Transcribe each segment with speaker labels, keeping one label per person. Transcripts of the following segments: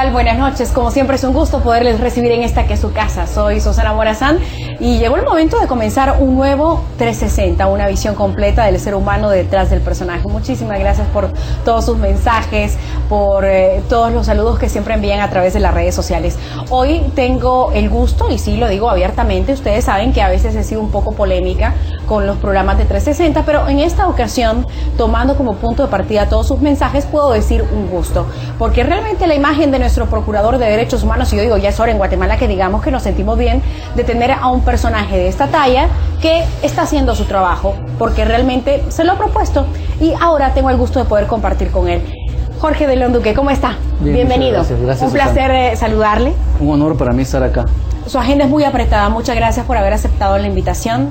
Speaker 1: tal? Buenas noches. Como siempre es un gusto poderles recibir en esta que es su casa. Soy Susana Morazán y llegó el momento de comenzar un nuevo 360, una visión completa del ser humano detrás del personaje. Muchísimas gracias por todos sus mensajes, por todos los saludos que siempre envían a través de las redes sociales. Hoy tengo el gusto, y sí lo digo abiertamente, ustedes saben que a veces he sido un poco polémica con los programas de 360, pero en esta ocasión, tomando como punto de partida todos sus mensajes, puedo decir un gusto, porque realmente la imagen de nuestro Procurador de Derechos Humanos, y yo digo, ya es hora en Guatemala que digamos que nos sentimos bien de tener a un personaje de esta talla que está haciendo su trabajo, porque realmente se lo ha propuesto, y ahora tengo el gusto de poder compartir con él. Jorge de León Duque, ¿cómo está?
Speaker 2: Bien,
Speaker 1: bienvenido.
Speaker 2: Gracias,
Speaker 1: un placer saludarle.
Speaker 2: Un honor para mí estar acá.
Speaker 1: Su agenda es muy apretada, muchas gracias por haber aceptado la invitación.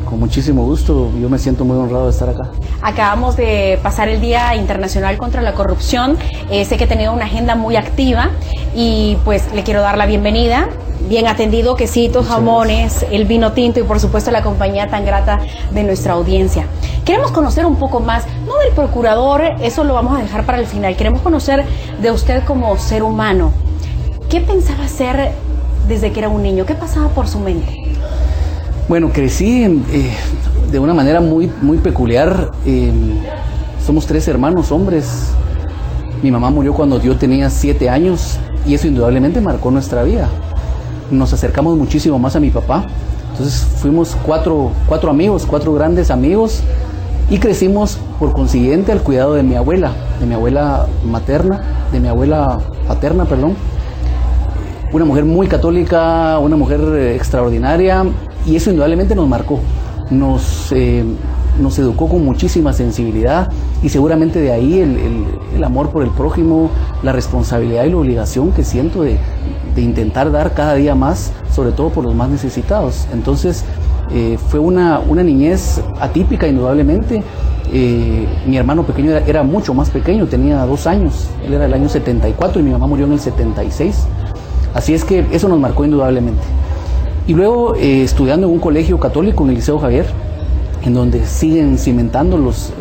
Speaker 2: Con muchísimo gusto, yo me siento muy honrado de estar acá.
Speaker 1: Acabamos de pasar el Día Internacional contra la Corrupción, sé que ha tenido una agenda muy activa y pues le quiero dar la bienvenida. Bien atendido, quesitos, jamones, el vino tinto y por supuesto la compañía tan grata de nuestra audiencia. Queremos conocer un poco más, no del procurador, eso lo vamos a dejar para el final, queremos conocer de usted como ser humano. ¿Qué pensaba hacer desde que era un niño? ¿Qué pasaba por su mente?
Speaker 2: Bueno, crecí de una manera muy peculiar. Somos 3 hermanos hombres. Mi mamá murió cuando yo tenía 7 años y eso indudablemente marcó nuestra vida. Nos acercamos muchísimo más a mi papá. Entonces fuimos cuatro amigos, 4 grandes amigos, y crecimos por consiguiente al cuidado de mi abuela paterna, perdón. Una mujer muy católica, una mujer extraordinaria, y eso indudablemente nos marcó, nos educó con muchísima sensibilidad, y seguramente de ahí el amor por el prójimo, la responsabilidad y la obligación que siento de intentar dar cada día más, sobre todo por los más necesitados. Entonces fue una niñez atípica indudablemente. Mi hermano pequeño era mucho más pequeño, tenía 2 años, él era del año 74 y mi mamá murió en el 76. Así es que eso nos marcó indudablemente. Y luego estudiando en un colegio católico, en el Liceo Javier, en donde siguen cimentando los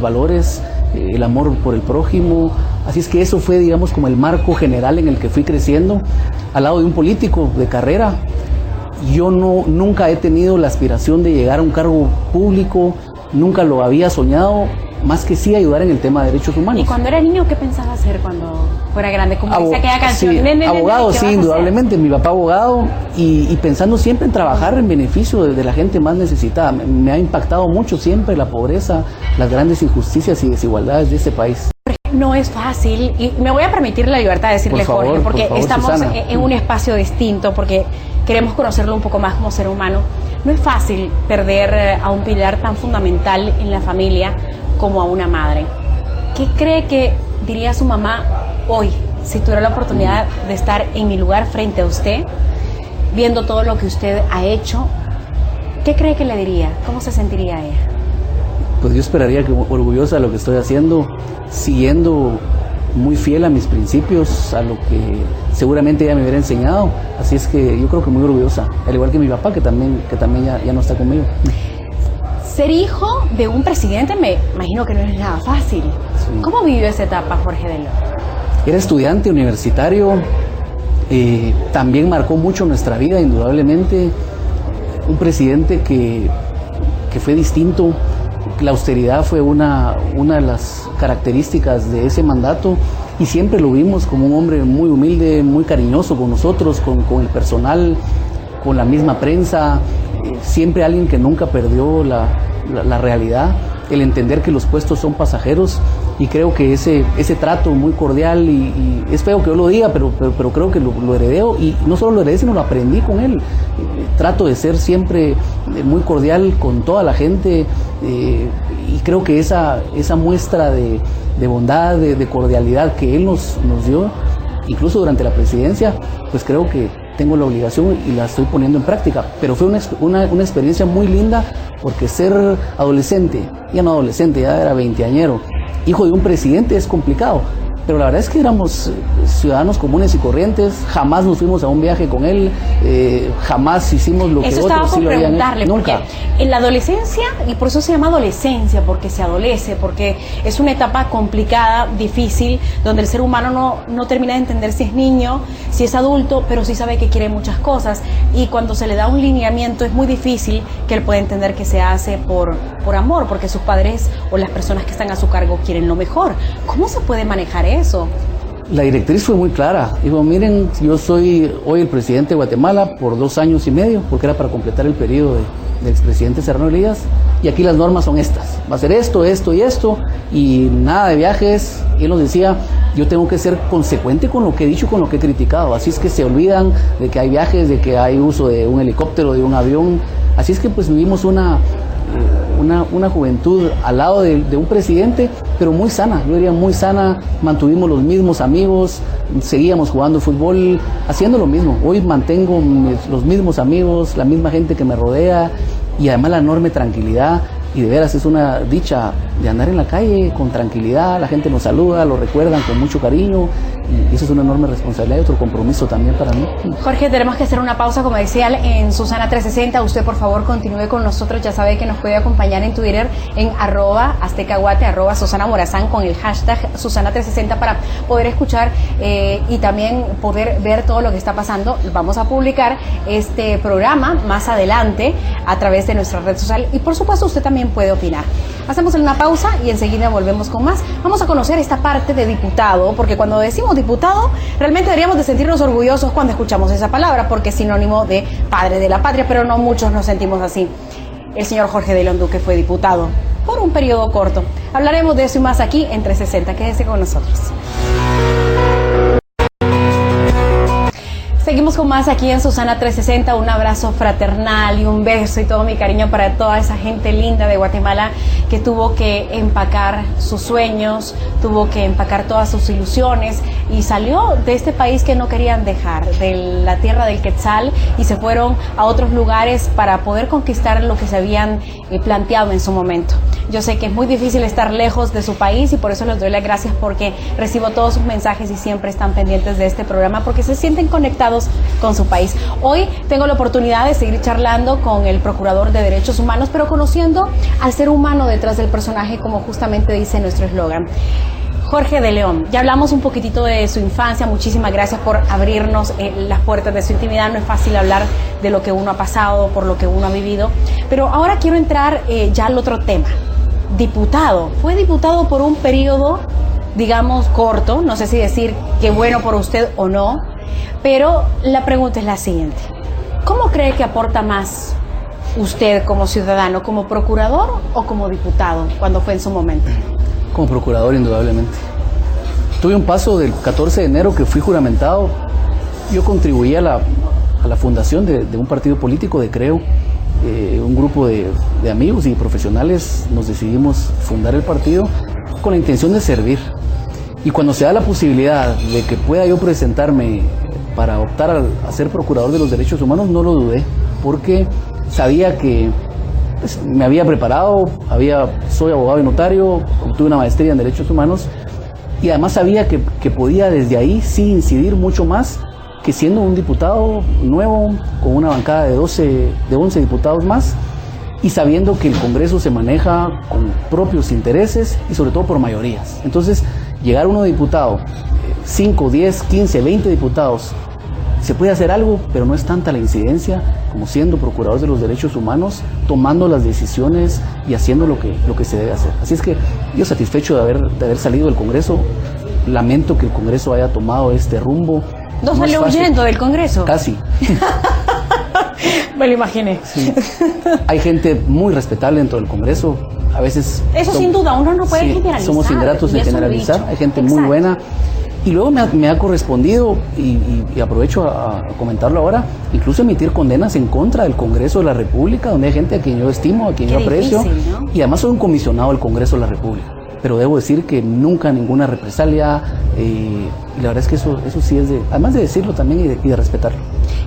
Speaker 2: valores, el amor por el prójimo. Así es que eso fue, digamos, como el marco general en el que fui creciendo, al lado de un político de carrera. Yo nunca he tenido la aspiración de llegar a un cargo público, nunca lo había soñado, más que sí ayudar en el tema de derechos humanos.
Speaker 1: ¿Y cuando era niño qué pensaba hacer cuando fuera grande? Como dice aquella canción.
Speaker 2: Sí, abogado, sí, indudablemente. Mi papá abogado y pensando siempre en trabajar en beneficio de la gente más necesitada. Me ha impactado mucho siempre la pobreza, las grandes injusticias y desigualdades de este país.
Speaker 1: No es fácil, y me voy a permitir la libertad de decirle, Jorge, porque estamos en un espacio distinto, porque queremos conocerlo un poco más como ser humano. No es fácil perder a un pilar tan fundamental en la familia como a una madre. ¿Qué cree que diría su mamá hoy, si tuviera la oportunidad de estar en mi lugar frente a usted, viendo todo lo que usted ha hecho? ¿Qué cree que le diría? ¿Cómo se sentiría ella?
Speaker 2: Pues yo esperaría que orgullosa de lo que estoy haciendo, siguiendo muy fiel a mis principios, a lo que seguramente ella me hubiera enseñado. Así es que yo creo que muy orgullosa, al igual que mi papá, que también ya no está conmigo.
Speaker 1: Ser hijo de un presidente me imagino que no es nada fácil. Sí. ¿Cómo vivió esa etapa, Jorge de León?
Speaker 2: Era estudiante universitario, también marcó mucho nuestra vida, indudablemente. Un presidente que fue distinto. La austeridad fue una de las características de ese mandato, y siempre lo vimos como un hombre muy humilde, muy cariñoso con nosotros, con el personal, con la misma prensa. Siempre alguien que nunca perdió la realidad, el entender que los puestos son pasajeros, y creo que ese trato muy cordial, y es feo que yo lo diga, pero creo que lo heredé, y no solo lo heredé, sino lo aprendí con él. Trato de ser siempre muy cordial con toda la gente, y creo que esa muestra de bondad, de cordialidad que él nos dio, incluso durante la presidencia, pues creo que tengo la obligación y la estoy poniendo en práctica. Pero fue una experiencia muy linda, porque ser adolescente, ya no adolescente, ya era veinteañero, hijo de un presidente es complicado, pero la verdad es que éramos ciudadanos comunes y corrientes, jamás nos fuimos a un viaje con él, jamás hicimos lo que otros sí lo habían hecho. Nunca.
Speaker 1: En la adolescencia, y por eso se llama adolescencia, porque se adolece, porque es una etapa complicada, difícil, donde el ser humano no termina de entender si es niño, si es adulto, pero sí sabe que quiere muchas cosas, y cuando se le da un lineamiento es muy difícil que él pueda entender que se hace por amor, porque sus padres o las personas que están a su cargo quieren lo mejor. ¿Cómo se puede manejar eso?
Speaker 2: La directriz fue muy clara. Digo, miren, yo soy hoy el presidente de Guatemala por 2 años y medio, porque era para completar el periodo del expresidente Serrano Elías, y aquí las normas son estas. Va a ser esto, esto y esto, y nada de viajes. Y él nos decía, yo tengo que ser consecuente con lo que he dicho, con lo que he criticado. Así es que se olvidan de que hay viajes, de que hay uso de un helicóptero, de un avión. Así es que pues vivimos una juventud al lado de un presidente, pero muy sana, yo diría muy sana. Mantuvimos los mismos amigos, seguíamos jugando fútbol, haciendo lo mismo. Hoy mantengo los mismos amigos, la misma gente que me rodea, y además la enorme tranquilidad. Y de veras es una dicha de andar en la calle con tranquilidad, la gente nos saluda, lo recuerdan con mucho cariño, y eso es una enorme responsabilidad y otro compromiso también para mí.
Speaker 1: Jorge, tenemos que hacer una pausa comercial en Susana 360. Usted por favor continúe con nosotros, ya sabe que nos puede acompañar en Twitter en @aztecaguate, @Susana Morazán con el hashtag Susana 360 para poder escuchar y también poder ver todo lo que está pasando. Vamos a publicar este programa más adelante a través de nuestra red social, y por supuesto usted también puede opinar. Hacemos una pausa y enseguida volvemos con más. Vamos a conocer esta parte de diputado, porque cuando decimos diputado, realmente deberíamos de sentirnos orgullosos cuando escuchamos esa palabra, porque es sinónimo de padre de la patria, pero no muchos nos sentimos así. El señor Jorge de León Duque fue diputado por un periodo corto. Hablaremos de eso y más aquí en 360. Quédese con nosotros. Seguimos con más aquí en Susana 360, un abrazo fraternal y un beso y todo mi cariño para toda esa gente linda de Guatemala que tuvo que empacar sus sueños, tuvo que empacar todas sus ilusiones y salió de este país que no querían dejar, de la tierra del Quetzal, y se fueron a otros lugares para poder conquistar lo que se habían planteado en su momento. Yo sé que es muy difícil estar lejos de su país y por eso les doy las gracias, porque recibo todos sus mensajes y siempre están pendientes de este programa porque se sienten conectados con su país. Hoy tengo la oportunidad de seguir charlando con el Procurador de Derechos Humanos, pero conociendo al ser humano detrás del personaje, como justamente dice nuestro eslogan. Jorge de León, ya hablamos un poquitito de su infancia, muchísimas gracias por abrirnos las puertas de su intimidad. No es fácil hablar de lo que uno ha pasado, por lo que uno ha vivido, pero ahora quiero entrar ya al otro tema. Diputado, fue diputado por un periodo, digamos, corto, no sé si decir que bueno por usted o no, pero la pregunta es la siguiente: ¿cómo cree que aporta más usted como ciudadano, como procurador o como diputado cuando fue en su momento?
Speaker 2: Como procurador, indudablemente. Tuve un paso del 14 de enero que fui juramentado. Yo contribuí a la fundación de un partido político, de Creo. Un grupo de amigos y profesionales nos decidimos fundar el partido con la intención de servir. Y cuando se da la posibilidad de que pueda yo presentarme para optar a ser procurador de los derechos humanos, no lo dudé, porque sabía que pues, me había preparado, soy abogado y notario, obtuve una maestría en derechos humanos, y además sabía que podía desde ahí sí incidir mucho más que siendo un diputado nuevo, con una bancada de 11 diputados más, y sabiendo que el Congreso se maneja con propios intereses y sobre todo por mayorías. Entonces, llegar uno diputado, 5, 10, 15, 20 diputados, se puede hacer algo, pero no es tanta la incidencia como siendo procurador de los derechos humanos, tomando las decisiones y haciendo lo que se debe hacer. Así es que yo satisfecho de haber salido del Congreso. Lamento que el Congreso haya tomado este rumbo.
Speaker 1: ¿No salió huyendo del Congreso?
Speaker 2: Casi.
Speaker 1: Me lo imaginé.
Speaker 2: Sí. Hay gente muy respetable dentro del Congreso. A veces...
Speaker 1: Eso sin duda, uno no puede generalizar.
Speaker 2: Somos ingratos de generalizar. Hay gente muy buena. Y luego me ha correspondido, y aprovecho a comentarlo ahora, incluso emitir condenas en contra del Congreso de la República, donde hay gente a quien yo estimo, a quien yo aprecio. Difícil, ¿no? Y además soy un comisionado del Congreso de la República. Pero debo decir que nunca ninguna represalia, y la verdad es que eso sí es además de decirlo también y de respetarlo.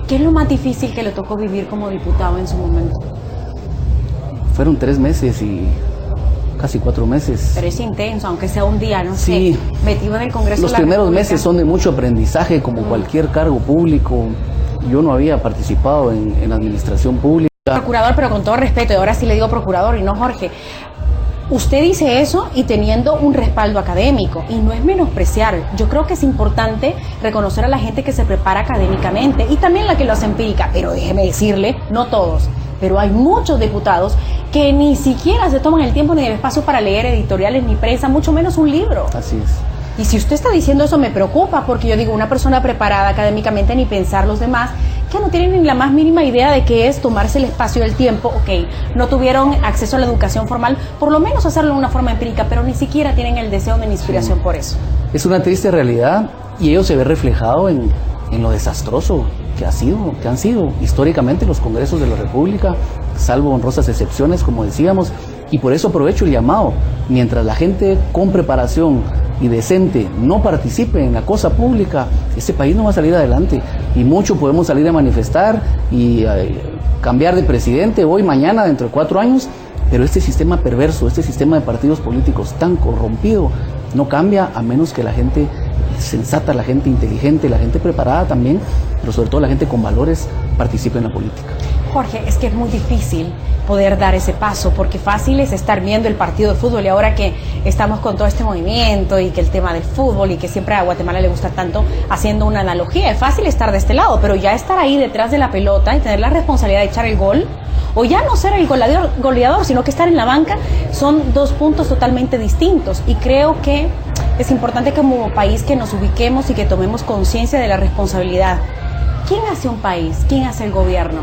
Speaker 1: ¿Qué es lo más difícil que le tocó vivir como diputado en su momento?
Speaker 2: Fueron 3 meses y casi 4 meses.
Speaker 1: Pero es intenso, aunque sea un día, no
Speaker 2: sí,
Speaker 1: sé, metido en el Congreso
Speaker 2: Los
Speaker 1: de la
Speaker 2: primeros
Speaker 1: República.
Speaker 2: meses son de mucho aprendizaje, como cualquier cargo público. Yo no había participado en administración pública.
Speaker 1: Procurador, pero con todo respeto, y ahora sí le digo procurador y no Jorge, usted dice eso y teniendo un respaldo académico, y no es menospreciar. Yo creo que es importante reconocer a la gente que se prepara académicamente y también la que lo hace empírica, pero déjeme decirle, no todos, pero hay muchos diputados que ni siquiera se toman el tiempo ni el espacio para leer editoriales ni prensa, mucho menos un libro.
Speaker 2: Así es.
Speaker 1: Y si usted está diciendo eso me preocupa, porque yo digo, una persona preparada académicamente, ni pensar los demás, que no tienen ni la más mínima idea de qué es tomarse el espacio y el tiempo, ok, no tuvieron acceso a la educación formal, por lo menos hacerlo de una forma empírica, pero ni siquiera tienen el deseo ni la inspiración por eso.
Speaker 2: Es una triste realidad y ello se ve reflejado en lo desastroso que han sido históricamente los congresos de la República, salvo honrosas excepciones, como decíamos, y por eso aprovecho el llamado. Mientras la gente con preparación y decente no participe en la cosa pública, este país no va a salir adelante, y mucho podemos salir a manifestar y cambiar de presidente hoy, mañana, dentro de 4 años, pero este sistema perverso, este sistema de partidos políticos tan corrompido, no cambia a menos que la gente sensata, la gente inteligente, la gente preparada también, pero sobre todo la gente con valores participe en la política.
Speaker 1: Jorge, es que es muy difícil poder dar ese paso, porque fácil es estar viendo el partido de fútbol, y ahora que estamos con todo este movimiento y que el tema del fútbol y que siempre a Guatemala le gusta tanto, haciendo una analogía, es fácil estar de este lado, pero ya estar ahí detrás de la pelota y tener la responsabilidad de echar el gol, o ya no ser el goleador, sino que estar en la banca, son 2 puntos totalmente distintos, y creo que es importante como país que nos ubiquemos y que tomemos conciencia de la responsabilidad. ¿Quién hace un país? ¿Quién hace el gobierno?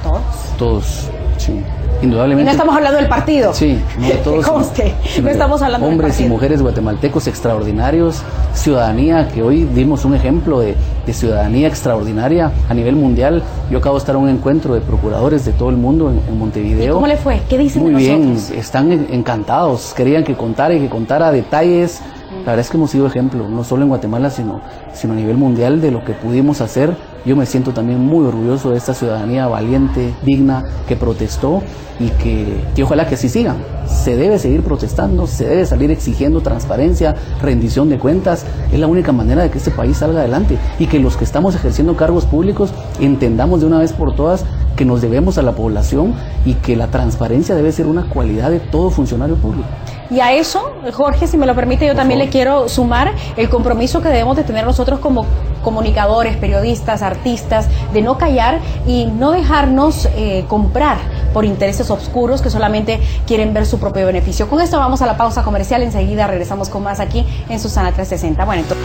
Speaker 1: ¿Todos?
Speaker 2: Todos, sí, indudablemente.
Speaker 1: Y no estamos hablando del partido.
Speaker 2: Sí, no de todos.
Speaker 1: Que conste, no estamos hablando del partido.
Speaker 2: Hombres y mujeres guatemaltecos extraordinarios, ciudadanía, que hoy dimos un ejemplo de ciudadanía extraordinaria a nivel mundial. Yo acabo de estar en un encuentro de procuradores de todo el mundo en Montevideo.
Speaker 1: ¿Y cómo le fue? ¿Qué dicen de nosotros?
Speaker 2: Muy bien, están encantados, querían que contara detalles. La verdad es que hemos sido ejemplo, no solo en Guatemala, sino a nivel mundial, de lo que pudimos hacer. Yo me siento también muy orgulloso de esta ciudadanía valiente, digna, que protestó, y que ojalá que así sigan. Se debe seguir protestando, se debe salir exigiendo transparencia, rendición de cuentas. Es la única manera de que este país salga adelante, y que los que estamos ejerciendo cargos públicos entendamos de una vez por todas que nos debemos a la población y que la transparencia debe ser una cualidad de todo funcionario público.
Speaker 1: Y a eso, Jorge, si me lo permite, yo también le quiero sumar el compromiso que debemos de tener nosotros como comunicadores, periodistas, artistas, de no callar y no dejarnos comprar por intereses oscuros que solamente quieren ver su propio beneficio. Con esto vamos a la pausa comercial, enseguida regresamos con más aquí en Susana 360. Bueno, entonces...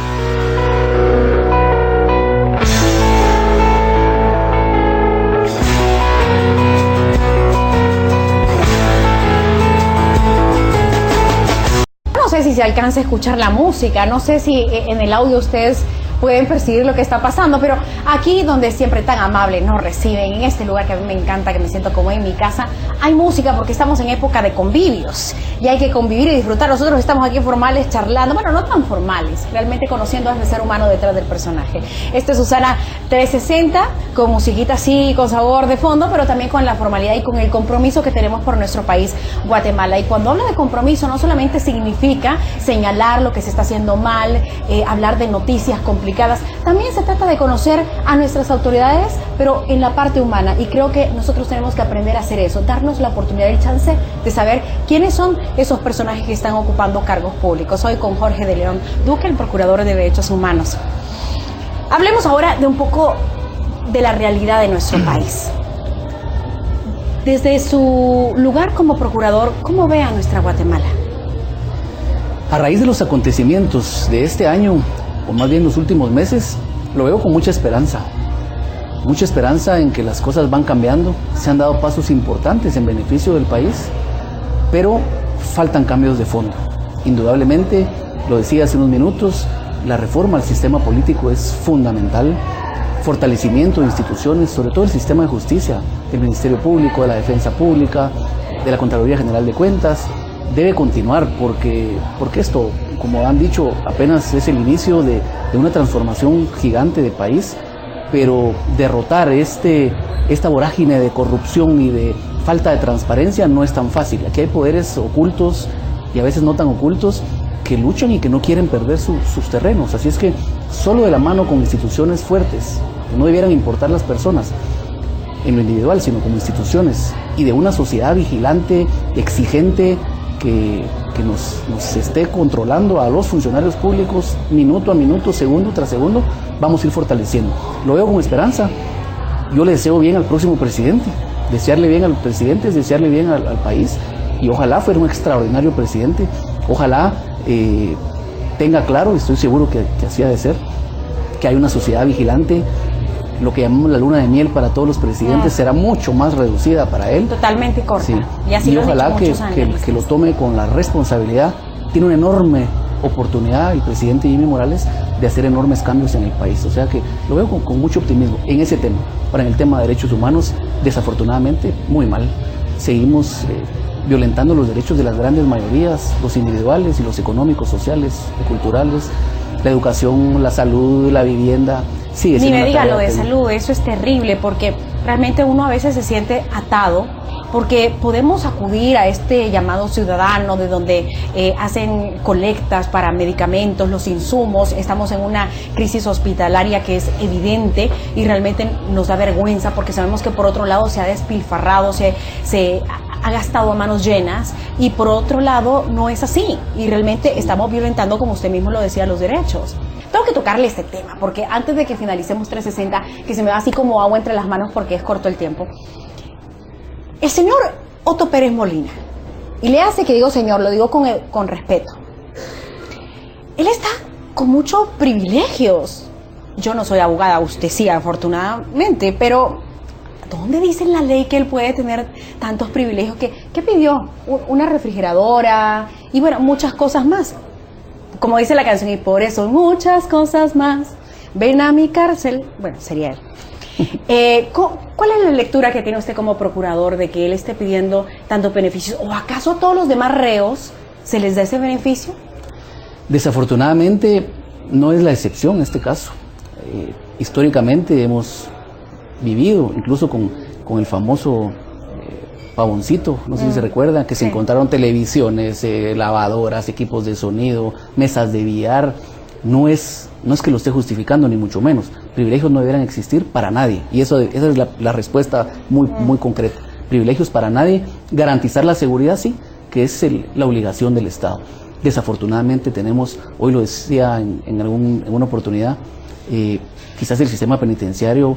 Speaker 1: No sé si se alcanza a escuchar la música, no sé si en el audio ustedes pueden percibir lo que está pasando, pero aquí donde siempre tan amable nos reciben, en este lugar que a mí me encanta, que me siento como en mi casa, hay música porque estamos en época de convivios y hay que convivir y disfrutar. Nosotros estamos aquí formales charlando, bueno, no tan formales, realmente conociendo a ese ser humano detrás del personaje. Este es Susana 360, con musiquita así, con sabor de fondo, pero también con la formalidad y con el compromiso que tenemos por nuestro país, Guatemala. Y cuando hablo de compromiso, no solamente significa señalar lo que se está haciendo mal, hablar de noticias complicadas, también se trata de conocer a nuestras autoridades, pero en la parte humana, y creo que nosotros tenemos que aprender a hacer eso, darnos la oportunidad y el chance de saber quiénes son esos personajes que están ocupando cargos públicos. Hoy con Jorge de León Duque, el Procurador de Derechos Humanos. Hablemos ahora de un poco de la realidad de nuestro país. Desde su lugar como procurador, ¿cómo ve a nuestra Guatemala?
Speaker 2: A raíz de los acontecimientos de este año, o más bien los últimos meses, lo veo con mucha esperanza en que las cosas van cambiando. Se han dado pasos importantes en beneficio del país, pero faltan cambios de fondo. Indudablemente, lo decía hace unos minutos, la reforma al sistema político es fundamental. Fortalecimiento de instituciones, sobre todo el sistema de justicia, del Ministerio Público, de la Defensa Pública, de la Contraloría General de Cuentas, debe continuar porque esto, como han dicho, apenas es el inicio de una transformación gigante de país, pero derrotar esta vorágine de corrupción y de falta de transparencia no es tan fácil. Aquí hay poderes ocultos y a veces no tan ocultos que luchan y que no quieren perder sus terrenos. Así es que solo de la mano con instituciones fuertes, que no debieran importar las personas en lo individual, sino como instituciones, y de una sociedad vigilante, exigente, que nos esté controlando a los funcionarios públicos minuto a minuto, segundo tras segundo, vamos a ir fortaleciendo. Lo veo con esperanza. Yo le deseo bien al próximo presidente. Desearle bien al presidente es desearle bien al país, y ojalá fuera un extraordinario presidente. Ojalá tenga claro, y estoy seguro que así ha de ser, que hay una sociedad vigilante. Lo que llamamos la luna de miel para todos los presidentes será mucho más reducida para él.
Speaker 1: Totalmente corta.
Speaker 2: Sí.
Speaker 1: Y así
Speaker 2: ojalá que lo tome con la responsabilidad. Tiene una enorme oportunidad el presidente Jimmy Morales de hacer enormes cambios en el país. O sea que lo veo con mucho optimismo en ese tema. Ahora, en el tema de derechos humanos, desafortunadamente, muy mal. Seguimos violentando los derechos de las grandes mayorías, los individuales y los económicos, sociales y culturales, la educación, la salud, la vivienda. Sí,
Speaker 1: ni me diga lo de salud, eso es terrible, porque realmente uno a veces se siente atado, porque podemos acudir a este llamado ciudadano de donde hacen colectas para medicamentos, los insumos. Estamos en una crisis hospitalaria que es evidente y realmente nos da vergüenza, porque sabemos que por otro lado se ha despilfarrado, se ha gastado a manos llenas, y por otro lado no es así, y realmente estamos violentando, como usted mismo lo decía, los derechos. Tengo que tocarle este tema, porque antes de que finalicemos 360, que se me va así como agua entre las manos porque es corto el tiempo, el señor Otto Pérez Molina, y le hace que digo señor, lo digo con respeto, él está con muchos privilegios. Yo no soy abogada, usted sí, afortunadamente, pero ¿dónde dice en la ley que él puede tener tantos privilegios? ¿Qué pidió? Una refrigeradora y bueno, muchas cosas más. Como dice la canción, y por eso muchas cosas más, ven a mi cárcel. Bueno, sería él. ¿Cuál es la lectura que tiene usted como procurador de que él esté pidiendo tantos beneficios? ¿O acaso a todos los demás reos se les da ese beneficio?
Speaker 2: Desafortunadamente no es la excepción en este caso. Históricamente hemos vivido, incluso con el famoso Pavoncito, no sé si se recuerdan, que se encontraron televisiones, lavadoras, equipos de sonido, mesas de billar. No es que lo esté justificando, ni mucho menos. Privilegios no deberían existir para nadie, y esa es la respuesta muy concreta. Privilegios para nadie, garantizar la seguridad sí, que es la obligación del Estado. Desafortunadamente tenemos, hoy lo decía en una oportunidad, quizás el sistema penitenciario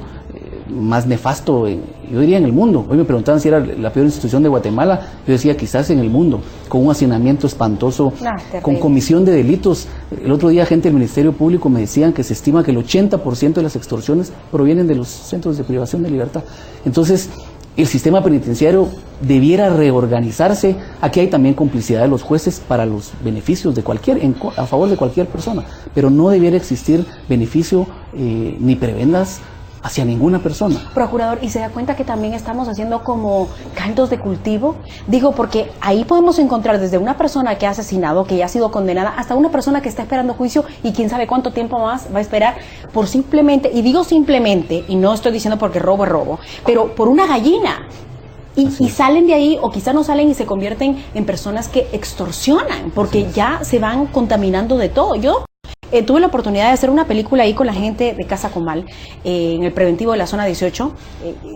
Speaker 2: más nefasto, yo diría en el mundo. Hoy me preguntaban si era la peor institución de Guatemala, yo decía quizás en el mundo, con un hacinamiento espantoso, con comisión de delitos. El otro día gente del Ministerio Público me decían que se estima que el 80% de las extorsiones provienen de los centros de privación de libertad. Entonces, el sistema penitenciario debiera reorganizarse. Aquí hay también complicidad de los jueces para los beneficios de a favor de cualquier persona, pero no debiera existir beneficio ni prebendas hacia ninguna persona.
Speaker 1: Procurador, ¿y se da cuenta que también estamos haciendo como caldos de cultivo? Digo, porque ahí podemos encontrar desde una persona que ha asesinado, que ya ha sido condenada, hasta una persona que está esperando juicio y quién sabe cuánto tiempo más va a esperar por simplemente, y digo simplemente, y no estoy diciendo porque robo es robo, pero por una gallina. Y salen de ahí, o quizá no salen y se convierten en personas que extorsionan, porque ya se van contaminando de todo. Yo tuve la oportunidad de hacer una película ahí con la gente de Casa Comal, en el preventivo de la zona 18.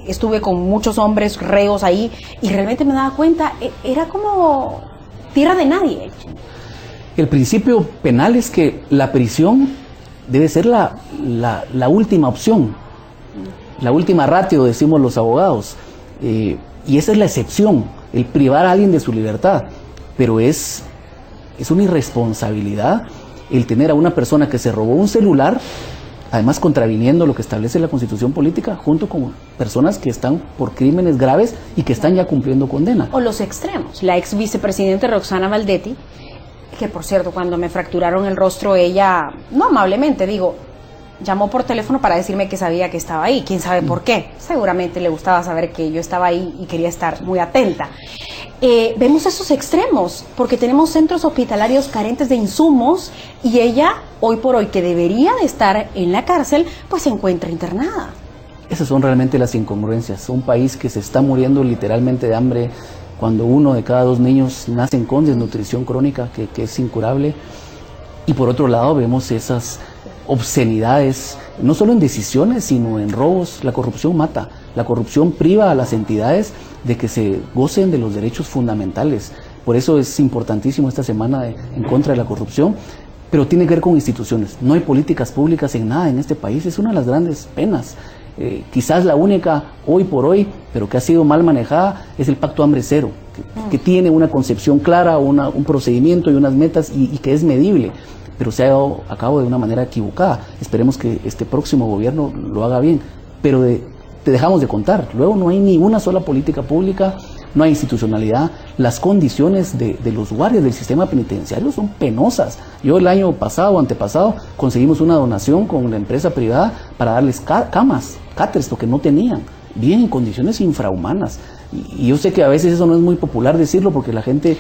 Speaker 1: Estuve con muchos hombres reos ahí y realmente me daba cuenta, era como tierra de nadie.
Speaker 2: El principio penal es que la prisión debe ser la última opción, la última ratio, decimos los abogados. Y esa es la excepción, el privar a alguien de su libertad. Pero es una irresponsabilidad el tener a una persona que se robó un celular, además contraviniendo lo que establece la Constitución política, junto con personas que están por crímenes graves y que están ya cumpliendo condena.
Speaker 1: O los extremos. La ex vicepresidente Roxana Valdetti, que por cierto, cuando me fracturaron el rostro, ella, no amablemente, llamó por teléfono para decirme que sabía que estaba ahí. ¿Quién sabe por qué? Seguramente le gustaba saber que yo estaba ahí y quería estar muy atenta. Vemos esos extremos, porque tenemos centros hospitalarios carentes de insumos y ella, hoy por hoy, que debería de estar en la cárcel, pues se encuentra internada.
Speaker 2: Esas son realmente las incongruencias. Un país que se está muriendo literalmente de hambre, cuando 1 de cada 2 niños nacen con desnutrición crónica, que es incurable. Y por otro lado vemos esas obscenidades, no solo en decisiones, sino en robos. La corrupción mata. La corrupción priva a las entidades de que se gocen de los derechos fundamentales. Por eso es importantísimo esta semana en contra de la corrupción, pero tiene que ver con instituciones. No hay políticas públicas en nada en este país, es una de las grandes penas. Quizás la única hoy por hoy, pero que ha sido mal manejada, es el Pacto Hambre Cero, que tiene una concepción clara, un procedimiento y unas metas y que es medible, pero se ha dado a cabo de una manera equivocada. Esperemos que este próximo gobierno lo haga bien, pero te dejamos de contar. Luego no hay ni una sola política pública, no hay institucionalidad. Las condiciones de los guardias del sistema penitenciario son penosas. Yo el año pasado o antepasado conseguimos una donación con la empresa privada para darles camas, cáteres, lo que no tenían, bien en condiciones infrahumanas. Y yo sé que a veces eso no es muy popular decirlo porque la gente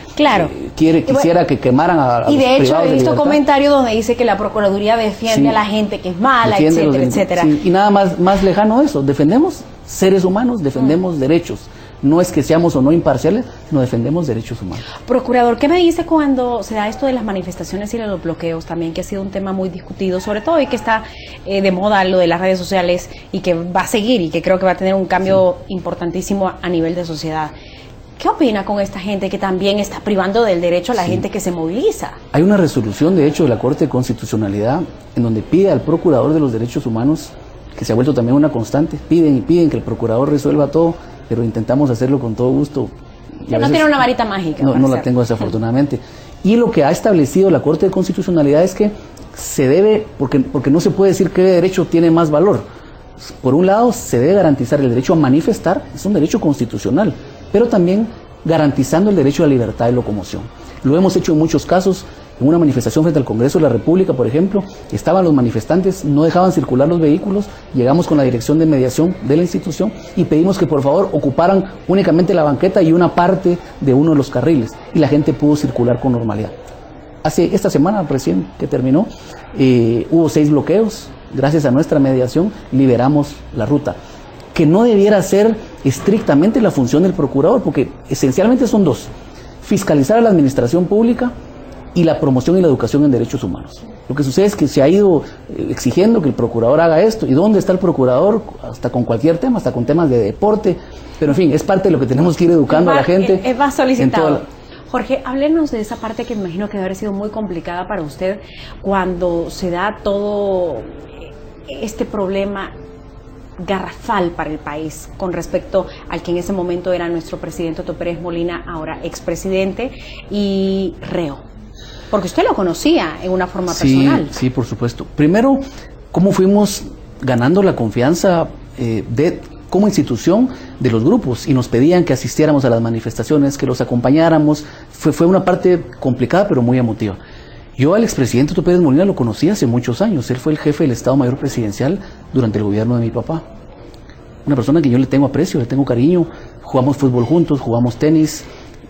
Speaker 2: quisiera que quemaran a los privados de libertad.
Speaker 1: Y de hecho he visto comentarios donde dice que la Procuraduría defiende a la gente que es mala, etcétera, etcétera.
Speaker 2: Sí, y nada más lejano de eso, defendemos seres humanos, defendemos derechos. No es que seamos o no imparciales, sino defendemos derechos humanos.
Speaker 1: Procurador, ¿qué me dice cuando se da esto de las manifestaciones y de los bloqueos también, que ha sido un tema muy discutido, sobre todo y que está de moda lo de las redes sociales y que va a seguir y que creo que va a tener un cambio importantísimo a nivel de sociedad? ¿Qué opina con esta gente que también está privando del derecho a la gente que se moviliza?
Speaker 2: Hay una resolución, de hecho, de la Corte de Constitucionalidad en donde pide al Procurador de los Derechos Humanos, que se ha vuelto también una constante, piden que el Procurador resuelva todo, pero intentamos hacerlo con todo gusto.
Speaker 1: No tiene una varita mágica.
Speaker 2: No la tengo, desafortunadamente. Y lo que ha establecido la Corte de Constitucionalidad es que se debe, porque no se puede decir qué derecho tiene más valor. Por un lado, se debe garantizar el derecho a manifestar, es un derecho constitucional, pero también garantizando el derecho a la libertad de locomoción. Lo hemos hecho en muchos casos. En una manifestación frente al Congreso de la República, por ejemplo, estaban los manifestantes, no dejaban circular los vehículos, llegamos con la dirección de mediación de la institución y pedimos que por favor ocuparan únicamente la banqueta y una parte de uno de los carriles, y la gente pudo circular con normalidad. Esta semana recién que terminó, hubo 6 bloqueos, gracias a nuestra mediación liberamos la ruta, que no debiera ser estrictamente la función del procurador, porque esencialmente son 2, fiscalizar a la administración pública y la promoción y la educación en derechos humanos. Lo que sucede es que se ha ido exigiendo que el procurador haga esto. ¿Y dónde está el procurador? Hasta con cualquier tema, hasta con temas de deporte. Pero en fin, es parte de lo que tenemos que ir educando a la gente.
Speaker 1: Es más solicitado. Jorge, háblenos de esa parte que me imagino que debe haber sido muy complicada para usted cuando se da todo este problema garrafal para el país con respecto al que en ese momento era nuestro presidente Otto Pérez Molina, ahora expresidente y reo. Porque usted lo conocía en una forma personal.
Speaker 2: Sí, por supuesto. Primero, ¿cómo fuimos ganando la confianza como institución de los grupos? Y nos pedían que asistiéramos a las manifestaciones, que los acompañáramos. Fue una parte complicada, pero muy emotiva. Yo al expresidente Otto Pérez Molina lo conocí hace muchos años. Él fue el jefe del Estado Mayor Presidencial durante el gobierno de mi papá. Una persona que yo le tengo aprecio, le tengo cariño. Jugamos fútbol juntos, jugamos tenis.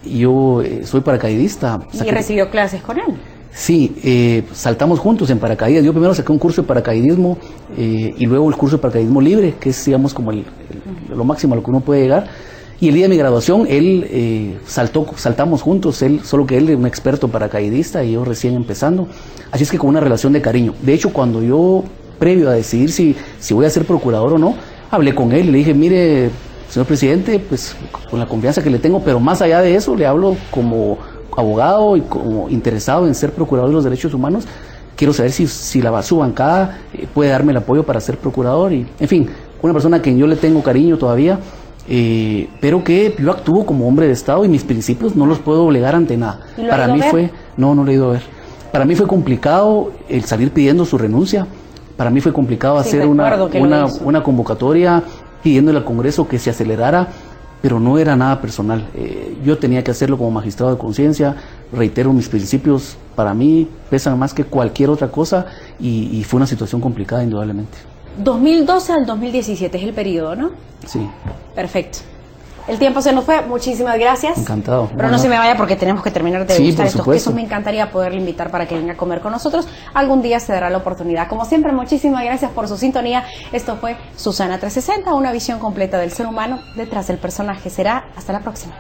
Speaker 2: Yo soy paracaidista.
Speaker 1: ¿Y recibió clases con él?
Speaker 2: Sí, saltamos juntos en paracaídas. Yo primero saqué un curso de paracaidismo y luego el curso de paracaidismo libre, que es, digamos, como lo máximo a lo que uno puede llegar. Y el día de mi graduación, él saltamos juntos, solo que él es un experto paracaidista y yo recién empezando. Así es que con una relación de cariño. De hecho, cuando yo, previo a decidir si voy a ser procurador o no, hablé con él y le dije, mire, señor presidente, pues con la confianza que le tengo, pero más allá de eso, le hablo como abogado y como interesado en ser procurador de los derechos humanos. Quiero saber si su bancada puede darme el apoyo para ser procurador. Y, en fin, una persona a quien yo le tengo cariño todavía, pero que yo actúo como hombre de Estado y mis principios no los puedo obligar ante nada. Para mí fue, no lo he ido a ver. Para mí fue complicado el salir pidiendo su renuncia. Para mí fue complicado hacer una convocatoria pidiéndole al Congreso que se acelerara, pero no era nada personal. Yo tenía que hacerlo como magistrado de conciencia. Reitero, mis principios para mí pesan más que cualquier otra cosa y fue una situación complicada indudablemente.
Speaker 1: 2012 al 2017 es el periodo, ¿no?
Speaker 2: Sí.
Speaker 1: Perfecto. El tiempo se nos fue, muchísimas gracias.
Speaker 2: Encantado.
Speaker 1: Pero no se me vaya porque tenemos que terminar de degustar estos
Speaker 2: supuesto.
Speaker 1: quesos. Me encantaría poderle invitar para que venga a comer con nosotros. Algún día se dará la oportunidad. Como siempre, muchísimas gracias por su sintonía. Esto fue Susana 360, una visión completa del ser humano detrás del personaje. Será hasta la próxima.